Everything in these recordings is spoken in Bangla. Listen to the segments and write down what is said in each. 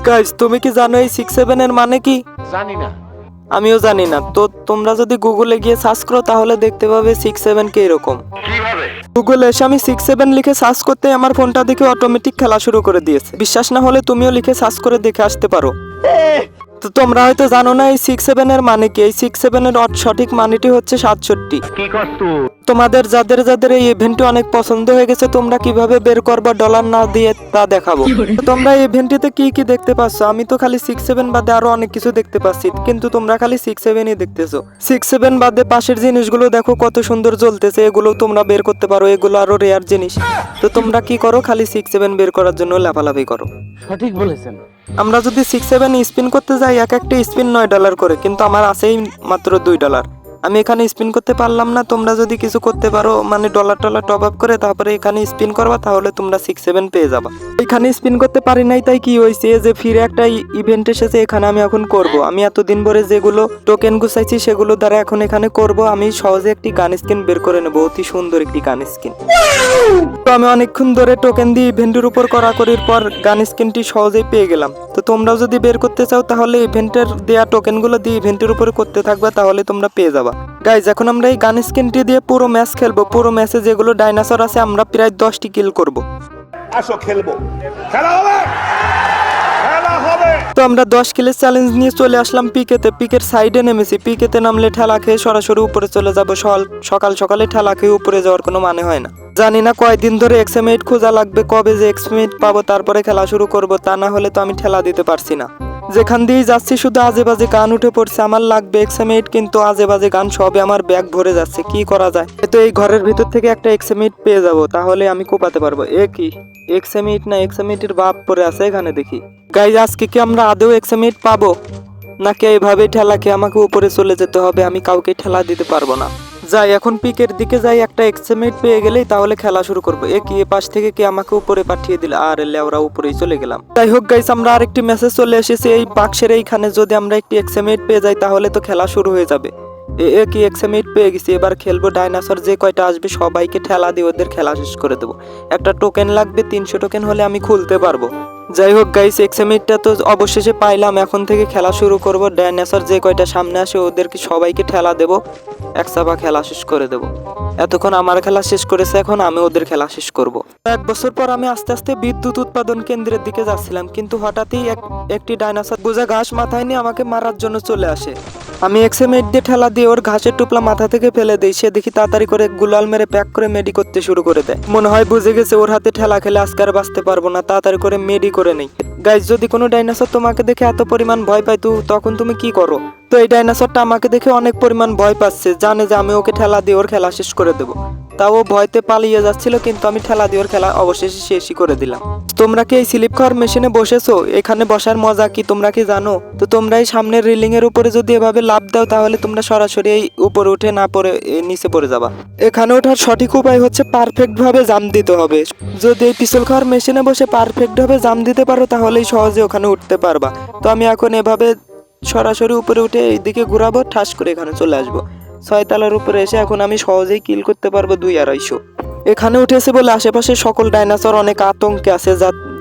গাইস তুমি কি জানো এই 6-7 এর মানে কি? জানি না। আমিও জানি না। তো তোমরা যদি গুগলে গিয়ে সার্চ করো তাহলে দেখতে পাবে 6-7 কে এরকম। কিভাবে? গুগলে এসে আমি 6-7 লিখে সার্চ করতে আমার ফোনটা দেখে অটোমেটিক খেলা শুরু করে দিয়েছে। বিশ্বাস না হলে তুমিও লিখে সার্চ করে দেখে আসতে পারো। তো তোমরা হয়তো জানো না এই 6-7 এর মানে কি। এই 6-7 এর সঠিক মানেটি হচ্ছে 67। কি করছ? তোমাদের যাদের যাদের এই ইভেন্টটি অনেক পছন্দ হয়ে গেছে তোমরা কিভাবে বের করবা ডলার না দিয়ে তা দেখাবো। তো তোমরা এই ইভেন্টটিতে কি কি দেখতে পাচ্ছ? আমি তো খালি 6-7 বাদে আরো অনেক কিছু দেখতে পাচ্ছি, কিন্তু তোমরা খালি 6-7ই দেখতেছো। 6-7 বাদে পাশের জিনিসগুলো দেখো কত সুন্দর জ্বলতেছে, এগুলো তোমরা বের করতে পারো, এগুলো আরো রেয়ার জিনিস। তো তোমরা কি করো, খালি 6-7 বের করার জন্য লাফালাফি করো। সঠিক বলেছেন। আমরা যদি 6-7 স্পিন করতে যাই এক একটা স্পিন $9 করে, কিন্তু আমার আছেই মাত্র $2। আমি এখানে স্পিন করতে পারলাম না। তোমরা যদি কিছু করতে পারো মানে ডলার টপ আপ করে তারপরে এখানে স্পিন করবা তাহলে তোমরা 6-7 পেয়ে যাবা। এখানে স্পিন করতে পারি নাই তাই কি হয়েছে যে ফিরে একটা ইভেন্ট এসেছে, এখানে আমি এখন করব। আমি এতদিন পরে যেগুলো টোকেন গুছাইছি সেগুলো দ্বারা এখন এখানে করব। আমি সহজে একটি গান স্কিন বের করে নেব, অতি সুন্দর একটি গান স্কিন। তো আমি অনেকক্ষণ ধরে টোকেন দিয়ে ইভেন্টের উপর করাকরির পর গান স্কিনটি সহজেই পেয়ে গেলাম। তো তোমরাও যদি বের করতে চাও তাহলে ইভেন্টের দেয়া টোকেনগুলো দিয়ে ইভেন্টের উপরে করতে থাকবে, তাহলে তোমরা পেয়ে যাবা। গাইজ এখন আমরা এই গান স্কিনটি দিয়ে পুরো ম্যাচ খেলবো। পুরো ম্যাচে যেগুলো ডাইনোসর আছে আমরা প্রায় 10টি কিল করব। আসো খেলবো, খেলা হবে, খেলা হবে। তো আমরা 10 কিলের চ্যালেঞ্জ নিয়ে চলে আসলাম পিকেতে। পিকের সাইডে নেমেছি। পিকেতে নামলে ঠেলা খেয়ে সরাসরি উপরে চলে যাবো। সকাল সকালে ঠেলা খেয়ে উপরে যাওয়ার কোনো মানে হয় না। জানি না কয়দিন ধরে এক্সএমএইট খোঁজা লাগবে, কবে যে এক্সএমএইট পাবো তারপরে খেলা শুরু করব। তা না হলে তো আমি ঠেলা দিতে পারছি না। যেখান দিয়েই যাচ্ছি শুধু আজে বাজে গান উঠে পড়ছে। আমার লাগবে এক্সএমএইট, কিন্তু আজে বাজে গান সবে আমার ব্যাগ ভরে যাচ্ছে। কি করা যায়? তো এই ঘরের ভিতর থেকে একটা এক্সএমএইট পেয়ে যাব, তাহলে আমি কোপাতে পারবো। এ কি এক্সএমএইট না, এক্সএমএইটের বাপ পরে আছে এখানে দেখি। গাইজ আজকে কি আমরা আদৌ এক্সএমএইট পাবো, নাকি এইভাবে ঠেলা খেয়ে আমাকে উপরে চলে যেতে হবে? আমি কাউকে ঠেলা দিতে পারবো না। যাই এখন পিকের দিকে যাই, একটা এক্সএমএইট পেয়ে গেলেই তাহলে খেলা শুরু করবো। এ কি, এ পাশ থেকে কি আমাকে উপরে পাঠিয়ে দিল? আর লেওরা উপরেই চলে গেলাম। যাই হোক গাইস, আমরা আরেকটি মেসেজ চলে এসেছে এই বাক্সের এইখানে। যদি আমরা একটি এক্সএমএইট পেয়ে যাই তাহলে তো খেলা শুরু হয়ে যাবে। এ কি এক্সএমএইট পেয়ে গেছি। এবার খেলবো ডাইনোসর, যে কয়টা আসবে সবাইকে ঠেলা দিয়ে ওদের খেলা শেষ করে দেবো। একটা টোকেন লাগবে, 300 টোকেন হলে আমি খুলতে পারবো। যাই হোক গাইস, এক্সএমএইটটা তো অবশেষে পাইলাম। এখন থেকে খেলা শুরু করব। ডাইনোসর যে কয়টা সামনে আসে ওদেরকে সবাইকে ঠেলা দেব, এক চাপা খেলা শেষ করে দেব। এতক্ষণ আমার খেলা শেষ করেছে, এখন আমি ওদের খেলা শেষ করব। 1 বছর পর আমি আস্তে আস্তে বিদ্যুৎ উৎপাদন কেন্দ্রের দিকে যাচ্ছিলাম, কিন্তু হঠাৎই একটি ডাইনোসর বোঝা ঘাস মাথায় নিয়ে আমাকে মারার জন্য চলে আসে। আমি এক্সএমএইট দিয়ে ঠেলা দিয়ে ওর ঘাসের টুপলা মাথা থেকে ফেলে দেই। সে দেখি তাড়াতাড়ি করে গুলাল মেরে প্যাক করে মেডি করতে শুরু করে দেয়। মনে হয় বুঝে গেছে ওর হাতে ঠেলা খেলে আজকে আর বাঁচতে পারবো না, তাড়াতাড়ি করে মেডি করে নেই। গাইজ যদি কোনো ডাইনোসর তোমাকে দেখে এত পরিমাণ ভয় পায় তখন তুমি কি করো? তো এই ডাইনোসরটা আমাকে দেখে অনেক পরিমাণ ভয় পাচ্ছে, জানে যে আমি ওকে ঠেলা দিয়ে ওর খেলা শেষ করে দেবো। তাও ও ভয়তে পালিয়ে যাচ্ছিল, কিন্তু আমি ঠেলা দিয়ে ওর খেলা অবশেষে শেষই করে দিলাম। তোমরা কি এই স্লিপ খাওয়ার মেশিনে বসেছো? এখানে বসার মজা কি তোমরা কি জানো? তো তোমরা এই সামনের রিলিং এর উপরে যদি এভাবে লাফ দাও তাহলে তোমরা সরাসরি এই উপরে উঠে না পড়ে নিচে পড়ে যাবা। এখানে ওঠার সঠিক উপায় হচ্ছে পারফেক্ট ভাবে জাম্প দিতে হবে। যদি এই পিছল খাওয়ার মেশিনে বসে পারফেক্ট ভাবে জাম্প দিতে পারো তাহলেই সহজে ওখানে উঠতে পারবা। তো আমি এখন এভাবে সরাসরি উপরে উঠে এইদিকে ঘুরাবো, ঠাস করে এখানে চলে আসবো। 6 তলার উপরে এসে এখন আমি সহজেই কিল করতে পারবো 200-250। এখানে উঠেছে বলে আশেপাশে সকল ডাইনোসর অনেক আতঙ্কে আছে,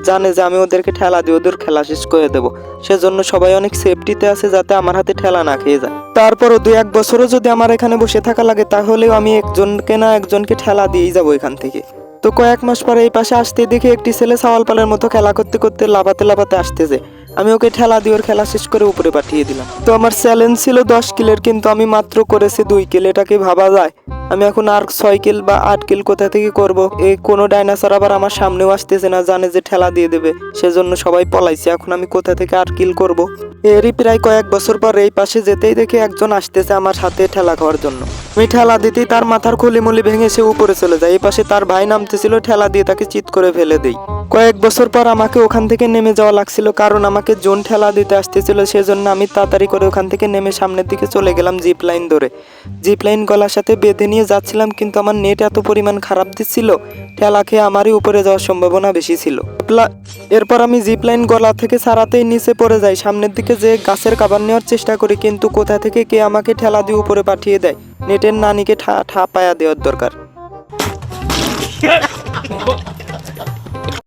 জানে যে আমি ওদেরকে ঠেলা দিয়ে ওদের খেলা শেষ করে দেবো। সেজন্য সবাই অনেক সেফটিতে আছে যাতে আমার হাতে ঠেলা না খেয়ে যায়। তারপরও 2-1 বছরও যদি আমার এখানে বসে থাকা লাগে তাহলেও আমি একজনকে ঠেলা দিয়েই যাবো এখান থেকে। তো কয়েক মাস পরে এই পাশে আসতে দেখে একটি ছেলে সাওয়াল পালের মতো খেলা করতে করতে লাফাতে আসতেছে। আমি ওকে ঠেলা দিয়ে ওর খেলা শেষ করে উপরে পাঠিয়ে দিলাম। তো আমার চ্যালেঞ্জ ছিল 10 কিলের, কিন্তু আমি মাত্র করেছি 2 কিল। এটা কি ভাবা যায়? আমি এখন আর 6 কিল বা 8 কিল কোথা থেকে করব? এই কোনো ডাইনোসর আবার আমার সামনেও আসতেছে না, জানে যে ঠেলা দিয়ে দেবে, সেজন্য সবাই পলাইছে। এখন আমি কোথা থেকে আর কিল করব? এরই প্রায় কয়েক বছর পর এই পাশে যেতেই দেখে একজন আসতেছে আমার সাথে ঠেলা খাওয়ার জন্য। আমি ঠেলা দিতেই তার মাথার খুলিমুলি ভেঙে সে উপরে চলে যায়। এই পাশে তার ভাই নামতেছিল, ঠেলা দিয়ে তাকে চিৎ করে ফেলে দেই। কয়েক বছর পর আমাকে ওখান থেকে নেমে যাওয়া লাগছিল, কারণ আমাকে জোন ঠেলা দিতে আসতেছিল। সেজন্য আমি তাড়াতাড়ি করে ওখান থেকে নেমে সামনের দিকে চলে গেলাম জিপ লাইন ধরে। জিপ লাইন গলার সাথে বেঁধে নিয়ে যাচ্ছিলাম, কিন্তু আমার নেট এত পরিমাণ খারাপ দিচ্ছিল, ঠেলা খেয়ে আমারই উপরে যাওয়ার সম্ভাবনা বেশি ছিল। এরপর আমি জিপ লাইন গলা থেকে ছাড়াতেই নিচে পড়ে যাই। সামনের দিকে যে গাছের কাভার নেওয়ার চেষ্টা করি, কিন্তু কোথা থেকে কে আমাকে ঠেলা দিয়ে উপরে পাঠিয়ে দেয়। নেটের নানিকে ঠা পায়া দেওয়ার দরকার।